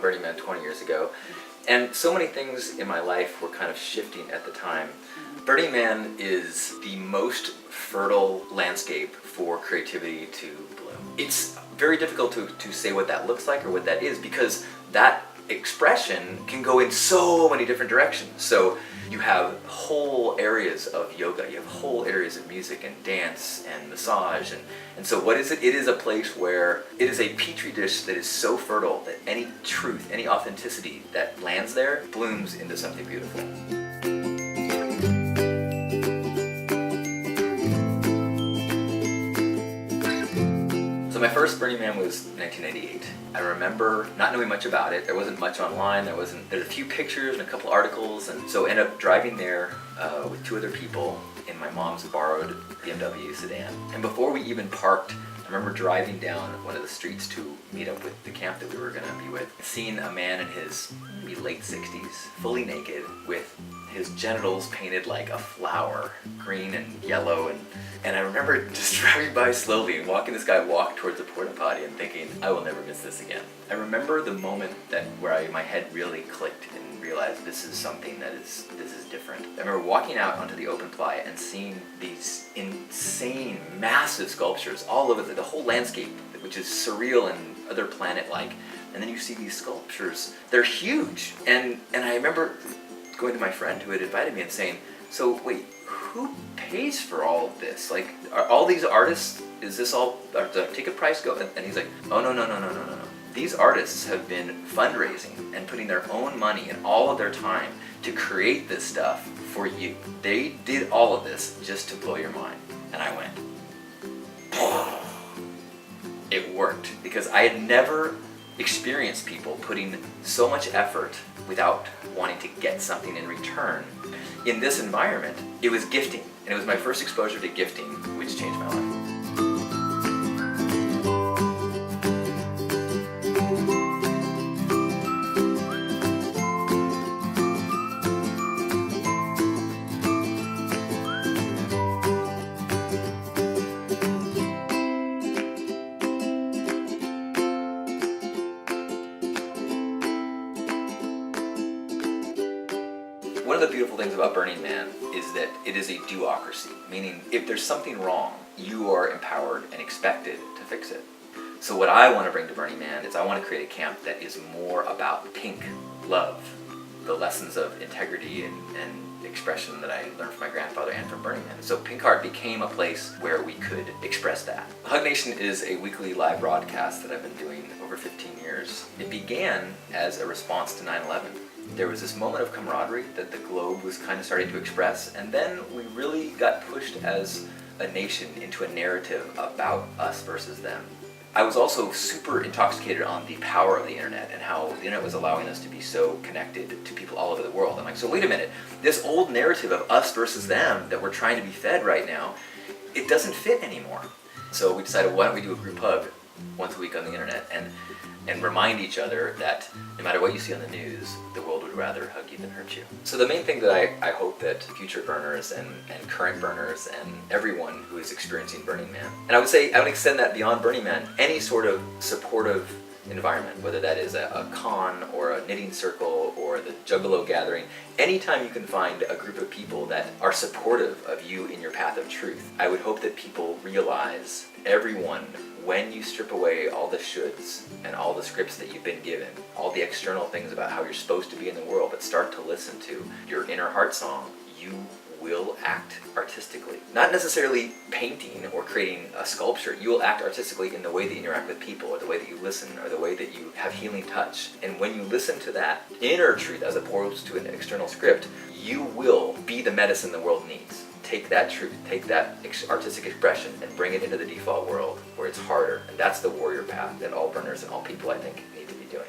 Burning Man 20 years ago. And so many things in my life were kind of shifting at the time. Burning Man is the most fertile landscape for creativity to bloom. It's very difficult to say what that looks like or what that is, because that expression can go in so many different directions. So you have whole areas of yoga, you have whole areas of music and dance and massage, and so what is it? It is a place where it is a petri dish that is so fertile that any truth, any authenticity that lands there blooms into something beautiful. So my first Burning Man was 1998. I remember not knowing much about it. There wasn't much online. There's a few pictures and a couple articles, and so I ended up driving there with two other people in my mom's borrowed BMW sedan. And before we even parked, I remember driving down one of the streets to meet up with the camp that we were going to be with, seeing a man in his maybe late 60s, fully naked, with his genitals painted like a flower, green and yellow, and I remember just driving by slowly and watching this guy walk towards the porta potty and thinking, I will never miss this again. I remember the moment where my head really clicked and realized this is something this is different. I remember walking out onto the open playa and seeing these insane, massive sculptures all over the whole landscape, which is surreal and other planet-like. And then you see these sculptures, they're huge. And I remember going to my friend who had invited me and saying, so wait, who pays for all of this? Like, are all these artists, is this all, does the ticket price go? And he's like, oh, no. These artists have been fundraising and putting their own money and all of their time to create this stuff for you. They did all of this just to blow your mind. And I went, it worked, because I had never experienced people putting so much effort without wanting to get something in return. In this environment, it was gifting, and it was my first exposure to gifting, which changed my life. One of the beautiful things about Burning Man is that it is a do-ocracy, meaning if there's something wrong, you are empowered and expected to fix it. So what I want to bring to Burning Man is I want to create a camp that is more about pink love, the lessons of integrity and expression that I learned from my grandfather and from Burning Man. So Pink Heart became a place where we could express that. Hug Nation is a weekly live broadcast that I've been doing over 15 years. It began as a response to 9/11. There was this moment of camaraderie that the globe was kind of starting to express, and then we really got pushed as a nation into a narrative about us versus them. I was also super intoxicated on the power of the internet and how the internet was allowing us to be so connected to people all over the world. I'm like, so wait a minute, this old narrative of us versus them that we're trying to be fed right now, it doesn't fit anymore. So we decided, why don't we do a group hug once a week on the internet and remind each other that no matter what you see on the news, the world would rather hug you than hurt you. So the main thing that I hope that future burners and current burners and everyone who is experiencing Burning Man, and I would extend that beyond Burning Man, any sort of supportive environment, whether that is a con or a knitting circle or the Juggalo gathering, anytime you can find a group of people that are supportive of you in your path of truth, I would hope that people realize, everyone, when you strip away all the shoulds and all the scripts that you've been given, all the external things about how you're supposed to be in the world, but start to listen to your inner heart song, you will act artistically. Not necessarily painting or creating a sculpture. You will act artistically in the way that you interact with people, or the way that you listen, or the way that you have healing touch. And when you listen to that inner truth as opposed to an external script, you will be the medicine the world needs. Take that truth, take that artistic expression and bring it into the default world where it's harder. And that's the warrior path that all burners and all people, I think, need to be doing.